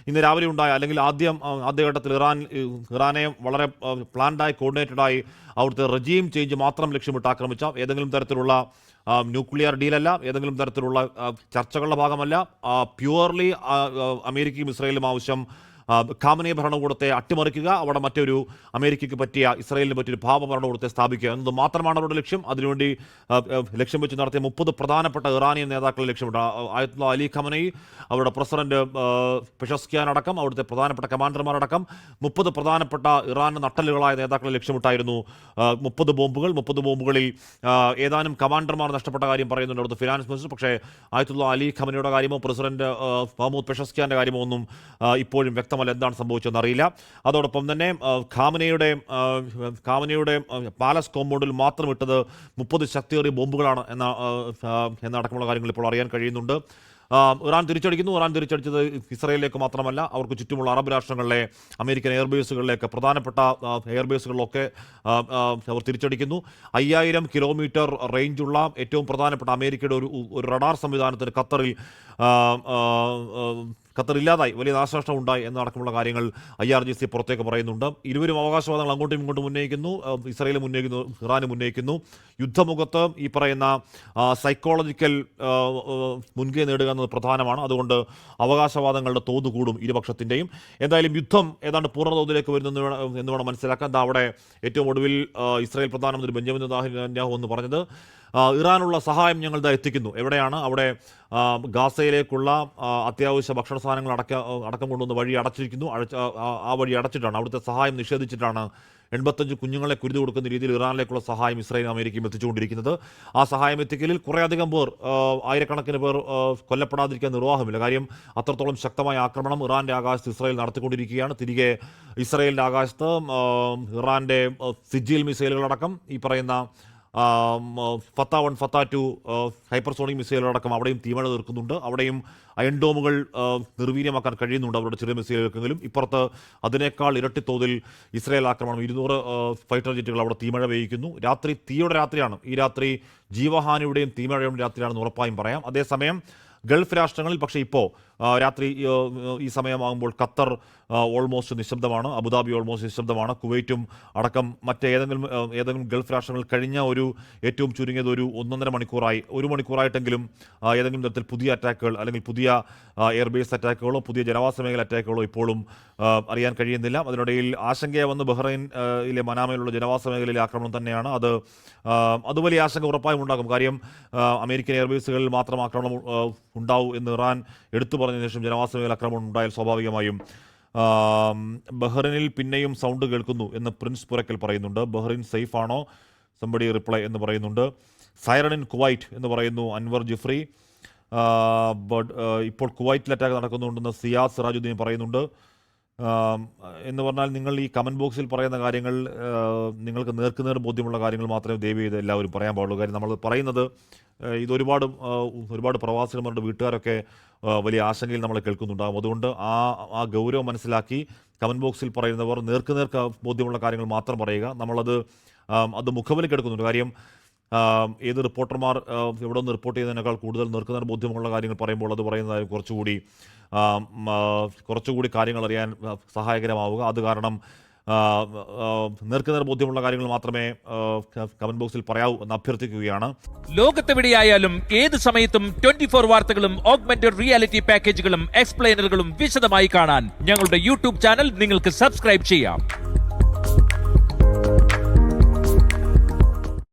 ഇന്ന് രാവിലെ ഉണ്ടായ അല്ലെങ്കിൽ ആദ്യഘട്ടത്തിൽ ഇറാനെ വളരെ പ്ലാൻഡായി കോർഡിനേറ്റഡായി അവിടുത്തെ റെജീം ചേഞ്ച് മാത്രം ലക്ഷ്യമിട്ട് ആക്രമിച്ച ഏതെങ്കിലും തരത്തിലുള്ള ന്യൂക്ലിയർ ഡീലല്ല, ഏതെങ്കിലും തരത്തിലുള്ള ചർച്ചകളുടെ ഭാഗമല്ല, പ്യുവർലി അമേരിക്കയും ഇസ്രായേലും ആവശ്യം ഖാമനേ ഭരണകൂടത്തെ അട്ടിമറിക്കുക, അവിടെ മറ്റൊരു അമേരിക്കയ്ക്ക് പറ്റിയ ഇസ്രായേലിന് പറ്റിയൊരു ഭാവ ഭരണകൂടത്തെ സ്ഥാപിക്കുക എന്നത് മാത്രമാണ് അവരുടെ ലക്ഷ്യം. അതിനുവേണ്ടി ലക്ഷ്യം വെച്ച് നടത്തിയ 30 പ്രധാനപ്പെട്ട ഇറാനിയൻ നേതാക്കളെ ലക്ഷ്യമിട്ട് ആയത്തുള്ള അലി ഖമനൈ, അവരുടെ പ്രസിഡന്റ് പെഷസ്കിയാൻ അടക്കം അവിടുത്തെ പ്രധാനപ്പെട്ട കമാൻഡർമാരടക്കം 30 പ്രധാനപ്പെട്ട ഇറാന്റെ നട്ടലുകളായ നേതാക്കളെ ലക്ഷ്യമിട്ടായിരുന്നു 30 ബോംബുകളിൽ ഏതാനും കമാൻഡർമാർ നഷ്ടപ്പെട്ട കാര്യം പറയുന്നുണ്ട് അവിടുത്തെ ഫിനാൻസ് മിനിസ്റ്റർ. പക്ഷേ ആയത്തുള്ള അലി ഖമനയുടെ കാര്യമോ പ്രസിഡന്റ് മഹ്മൂദ് പെഷസ്കിയാന്റെ കാര്യമോ ഒന്നും ഇപ്പോഴും വ്യക്തമല്ല, എന്താണ് സംഭവിച്ചതെന്ന് അറിയില്ല. അതോടൊപ്പം തന്നെ ഖാമനയുടെ പാലസ് കോമ്പൗണ്ടിൽ മാത്രം ഇട്ടത് 30 ശക്തിയേറിയ ബോംബുകളാണ് എന്നടക്കമുള്ള കാര്യങ്ങൾ ഇപ്പോൾ അറിയാൻ കഴിയുന്നുണ്ട്. ഇറാൻ തിരിച്ചടിച്ചത് ഇസ്രായേലിലേക്ക് മാത്രമല്ല, അവർക്ക് ചുറ്റുമുള്ള അറബ് രാഷ്ട്രങ്ങളിലെ അമേരിക്കൻ എയർബേസുകളിലേക്ക്, പ്രധാനപ്പെട്ട എയർബേസുകളിലൊക്കെ അവർ തിരിച്ചടിക്കുന്നു. 5000 കിലോമീറ്റർ റേഞ്ചുള്ള ഏറ്റവും പ്രധാനപ്പെട്ട അമേരിക്കയുടെ ഒരു റഡാർ സംവിധാനത്തിന് ഖത്തറില്ലാതായി, വലിയ നാശനഷ്ടം ഉണ്ടായി എന്നടക്കമുള്ള കാര്യങ്ങൾ IRGC പുറത്തേക്ക് പറയുന്നുണ്ട്. ഇരുവരും അവകാശവാദങ്ങൾ അങ്ങോട്ടും ഇങ്ങോട്ടും ഉന്നയിക്കുന്നു. ഇസ്രായേലും ഉന്നയിക്കുന്നു, ഇറാനും ഉന്നയിക്കുന്നു. യുദ്ധമുഖത്ത് ഈ പറയുന്ന സൈക്കോളജിക്കൽ മുൻകൈ നേടുക എന്നത് പ്രധാനമാണ്. അതുകൊണ്ട് അവകാശവാദങ്ങളുടെ തോത് കൂടും ഇരുപക്ഷത്തിൻ്റെയും. എന്തായാലും യുദ്ധം ഏതാണ്ട് പൂർണ്ണതോതിലേക്ക് വരുന്നു എന്ന് വേണം മനസ്സിലാക്കാൻ. അവിടെ ഏറ്റവും ഒടുവിൽ ഇസ്രായേൽ പ്രധാനമന്ത്രി ബെഞ്ചമിൻ നെതന്യാഹു എന്ന് പറഞ്ഞത്, ഇറാനുള്ള സഹായം ഞങ്ങൾ എത്തിക്കുന്നു. എവിടെയാണ്? അവിടെ ഗാസയിലേക്കുള്ള അത്യാവശ്യ ഭക്ഷണ സാധനങ്ങൾ അടക്കം കൊണ്ടുവന്ന് വഴി അടച്ചിരിക്കുന്നു. ആ വഴി അടച്ചിട്ടാണ്, അവിടുത്തെ സഹായം നിഷേധിച്ചിട്ടാണ് 85 കുഞ്ഞുങ്ങളെ കുരുതി കൊടുക്കുന്ന രീതിയിൽ ഇറാനിലേക്കുള്ള സഹായം ഇസ്രായേലും അമേരിക്കയും എത്തിച്ചുകൊണ്ടിരിക്കുന്നത്. ആ സഹായം എത്തിക്കലിൽ കുറേയധികം പേർ, ആയിരക്കണക്കിന് പേർ കൊല്ലപ്പെടാതിരിക്കാൻ നിർവാഹമില്ല. കാര്യം അത്രത്തോളം ശക്തമായ ആക്രമണം ഇറാൻ്റെ ആകാശത്ത് ഇസ്രായേൽ നടത്തിക്കൊണ്ടിരിക്കുകയാണ്. തിരികെ ഇസ്രായേലിൻ്റെ ആകാശത്ത് ഇറാൻ്റെ സിജിൽ മിസൈലുകളടക്കം ഈ പറയുന്ന ഫത്ത 1, ഫത്ത 2 ഹൈപ്പർസോണിക് മിസൈലുകളടക്കം അവിടെയും തീമഴ തീർക്കുന്നുണ്ട്. അവിടെയും അയൺ ഡോമുകൾ നിർവീര്യമാക്കാൻ കഴിയുന്നുണ്ട് അവരുടെ ചെറിയ മിസൈലുകൾക്കെങ്കിലും. ഇപ്പുറത്ത് അതിനേക്കാൾ ഇരട്ടി തോതിൽ ഇസ്രായേൽ ആക്രമണം, 200 ഫൈറ്റർ ജെറ്റുകൾ അവിടെ തീമഴ പെയ്യിക്കുന്നു. തീയുടെ രാത്രിയാണ് ഈ രാത്രി, ജീവഹാനിയുടെയും തീമഴയുടെയും രാത്രിയാണെന്ന് ഉറപ്പായും പറയാം. അതേസമയം ഗൾഫ് രാഷ്ട്രങ്ങളിൽ പക്ഷേ ഇപ്പോൾ രാത്രി ഈ സമയമാകുമ്പോൾ ഖത്തർ ഓൾമോസ്റ്റ് നിശബ്ദമാണ്, അബുദാബി ഓൾമോസ്റ്റ് നിശബ്ദമാണ്, കുവൈറ്റും അടക്കം ഏതെങ്കിലും ഗൾഫ് രാഷ്ട്രങ്ങൾ കഴിഞ്ഞ ഏറ്റവും ചുരുങ്ങിയത് ഒരു 1.5 മണിക്കൂറായി, 1 മണിക്കൂറായിട്ടെങ്കിലും ഏതെങ്കിലും തരത്തിൽ പുതിയ അറ്റാക്കുകൾ അല്ലെങ്കിൽ പുതിയ എയർബേസ് അറ്റാക്കുകളോ പുതിയ ജനവാസ മേഖല അറ്റാക്കുകളോ ഇപ്പോഴും അറിയാൻ കഴിയുന്നില്ല. അതിനിടയിൽ ആശങ്കയെ വന്ന് ബഹ്റൈനിലെ മനാമയിലുള്ള ജനവാസ മേഖലയിലെ ആക്രമണം തന്നെയാണ്. അത് വലിയ ആശങ്ക ഉറപ്പായും ഉണ്ടാകും. കാര്യം അമേരിക്കൻ എയർബേസുകളിൽ മാത്രം ആക്രമണം ഉണ്ടാവും എന്ന് ഇറാൻ എടുത്തു പറഞ്ഞതിന് ശേഷം ജനവാസ മേഖല ആക്രമണം ഉണ്ടായാൽ സ്വാഭാവികമായും ബഹ്റിനിൽ പിന്നെയും സൗണ്ട് കേൾക്കുന്നു എന്ന് പ്രിൻസ് പുരക്കൽ പറയുന്നുണ്ട്. ബഹ്റിൻ സേഫ് ആണോ? സംബഡി റിപ്ലൈ എന്ന് പറയുന്നുണ്ട്. സൈറൺ ഇൻ കുവൈറ്റ് എന്ന് പറയുന്നു അൻവർ ജിഫ്രി. ഇപ്പോൾ കുവൈറ്റിൽ അറ്റാക്ക് നടക്കുന്നുണ്ടെന്ന് സിയാസ് സിറാജുദ്ദീൻ പറയുന്നുണ്ട്. എന്ന് പറഞ്ഞാൽ നിങ്ങൾ ഈ കമൻറ്റ് ബോക്സിൽ പറയുന്ന കാര്യങ്ങൾ നിങ്ങൾക്ക് നേർക്കുനേർ ബോധ്യമുള്ള കാര്യങ്ങൾ മാത്രമേ ദയവ് ചെയ്ത് എല്ലാവരും പറയാൻ പാടുള്ളൂ. കാര്യം നമ്മൾ പറയുന്നത് ഒരുപാട് പ്രവാസികളുടെ വീട്ടുകാരൊക്കെ വലിയ ആശങ്കയിൽ നമ്മളെ കേൾക്കുന്നുണ്ടാകും. അതുകൊണ്ട് ആ ഗൗരവം മനസ്സിലാക്കി കമൻറ്റ് ബോക്സിൽ പറയുന്നവർ നേർക്ക് ബോധ്യമുള്ള കാര്യങ്ങൾ മാത്രം പറയുക. അത് മുഖവിലേക്ക് എടുക്കുന്നുണ്ട്. കാര്യം ഏത് റിപ്പോർട്ടർമാർ എവിടെ നിന്ന് റിപ്പോർട്ട് ചെയ്യുന്നതിനേക്കാൾ കൂടുതൽ നേർക്കുനേർ ബോധ്യമുള്ള കാര്യങ്ങൾ പറയുമ്പോൾ അത് പറയുന്നതായി കുറച്ചുകൂടി കാര്യങ്ങൾ അറിയാൻ സഹായകരമാവുക. അത് കാരണം നേർക്കുനേർ ബോധ്യമുള്ള കാര്യങ്ങൾ മാത്രമേ കമന്റ് ബോക്സിൽ പറയാവൂ എന്ന് അഭ്യർത്ഥിക്കുകയാണ്. ലോകത്തെവിടെയായാലും ഏത് സമയത്തും 24 വാർത്തകളും ഓഗ്മെന്റഡ് റിയാലിറ്റി പാക്കേജുകളും എക്സ്പ്ലെയിനറുകളും വിശദമായി കാണാൻ ഞങ്ങളുടെ യൂട്യൂബ് ചാനൽ നിങ്ങൾക്ക് സബ്സ്ക്രൈബ് ചെയ്യാം.